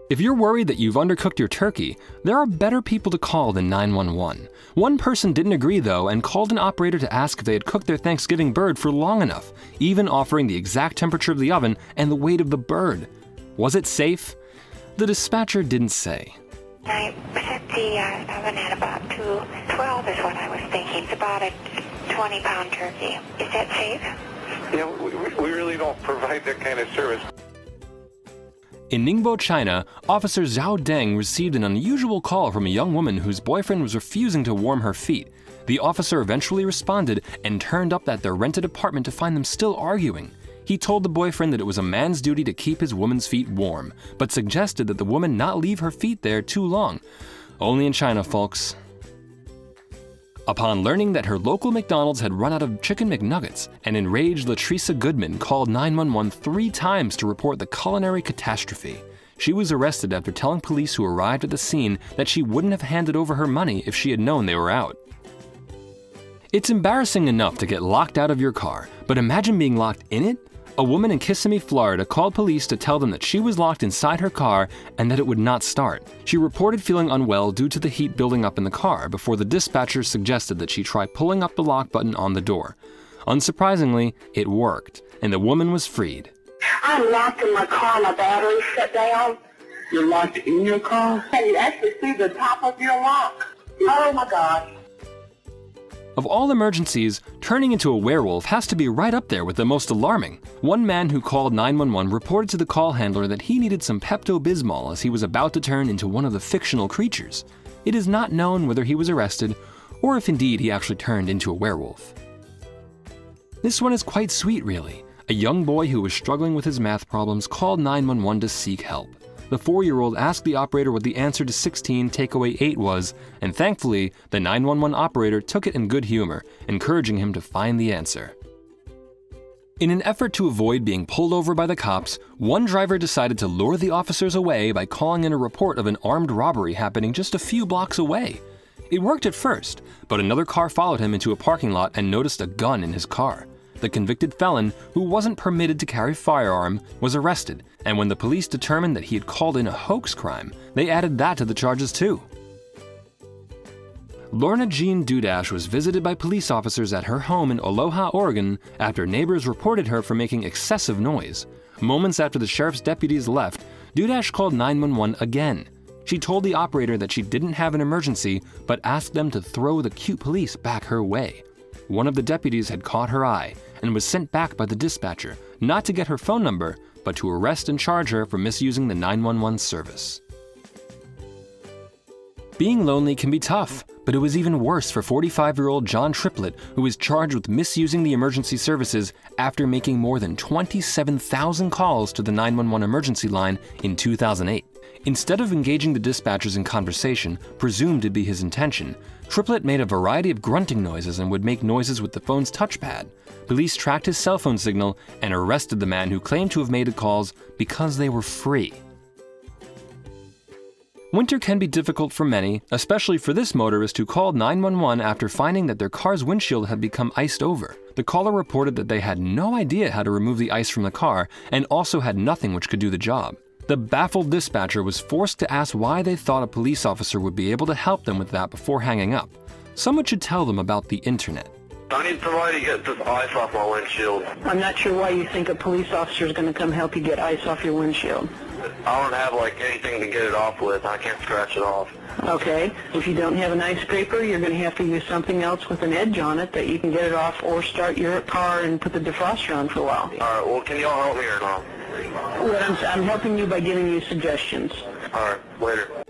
If you're worried that you've undercooked your turkey, there are better people to call than 911. One person didn't agree though and called an operator to ask if they had cooked their Thanksgiving bird for long enough, even offering the exact temperature of the oven and the weight of the bird. Was it safe? The dispatcher didn't say. I set the oven at about 212 is what I was thinking. It's about a 20-pound turkey. Is that safe? Yeah, we really don't provide that kind of service. In Ningbo, China, Officer Zhao Deng received an unusual call from a young woman whose boyfriend was refusing to warm her feet. The officer eventually responded and turned up at their rented apartment to find them still arguing. He told the boyfriend that it was a man's duty to keep his woman's feet warm, but suggested that the woman not leave her feet there too long. Only in China, folks. Upon learning that her local McDonald's had run out of chicken McNuggets, an enraged Latricia Goodman called 911 3 times to report the culinary catastrophe. She was arrested after telling police who arrived at the scene that she wouldn't have handed over her money if she had known they were out. It's embarrassing enough to get locked out of your car, but imagine being locked in it? A woman in Kissimmee, Florida called police to tell them that she was locked inside her car and that it would not start. She reported feeling unwell due to the heat building up in the car before the dispatcher suggested that she try pulling up the lock button on the door. Unsurprisingly, it worked, and the woman was freed. I'm locked in my car, my battery's shut down. You're locked in your car? Can you actually see the top of your lock? Oh my God. Of all emergencies, turning into a werewolf has to be right up there with the most alarming. One man who called 911 reported to the call handler that he needed some Pepto-Bismol as he was about to turn into one of the fictional creatures. It is not known whether he was arrested or if indeed he actually turned into a werewolf. This one is quite sweet, really. A young boy who was struggling with his math problems called 911 to seek help. The 4-year-old asked the operator what the answer to 16 take away 8 was, and thankfully, the 911 operator took it in good humor, encouraging him to find the answer. In an effort to avoid being pulled over by the cops, one driver decided to lure the officers away by calling in a report of an armed robbery happening just a few blocks away. It worked at first, but another car followed him into a parking lot and noticed a gun in his car. The convicted felon, who wasn't permitted to carry a firearm, was arrested, and when the police determined that he had called in a hoax crime, they added that to the charges too. Lorna Jean Dudash was visited by police officers at her home in Aloha, Oregon, after neighbors reported her for making excessive noise. Moments after the sheriff's deputies left, Dudash called 911 again. She told the operator that she didn't have an emergency, but asked them to throw the cute police back her way. One of the deputies had caught her eye and was sent back by the dispatcher, not to get her phone number, but to arrest and charge her for misusing the 911 service. Being lonely can be tough, but it was even worse for 45-year-old John Triplett, who was charged with misusing the emergency services after making more than 27,000 calls to the 911 emergency line in 2008. Instead of engaging the dispatchers in conversation, presumed to be his intention, Triplett made a variety of grunting noises and would make noises with the phone's touchpad. Police tracked his cell phone signal and arrested the man who claimed to have made the calls because they were free. Winter can be difficult for many, especially for this motorist who called 911 after finding that their car's windshield had become iced over. The caller reported that they had no idea how to remove the ice from the car and also had nothing which could do the job. The baffled dispatcher was forced to ask why they thought a police officer would be able to help them with that before hanging up. Someone should tell them about the internet. I need somebody to get this ice off my windshield. I'm not sure why you think a police officer is going to come help you get ice off your windshield. I don't have anything to get it off with. I can't scratch it off. Okay, if you don't have an ice scraper, you're going to have to use something else with an edge on it that you can get it off, or start your car and put the defroster on for a while. All right, well, can y'all help me or not? I'm helping you by giving you suggestions. All right, later.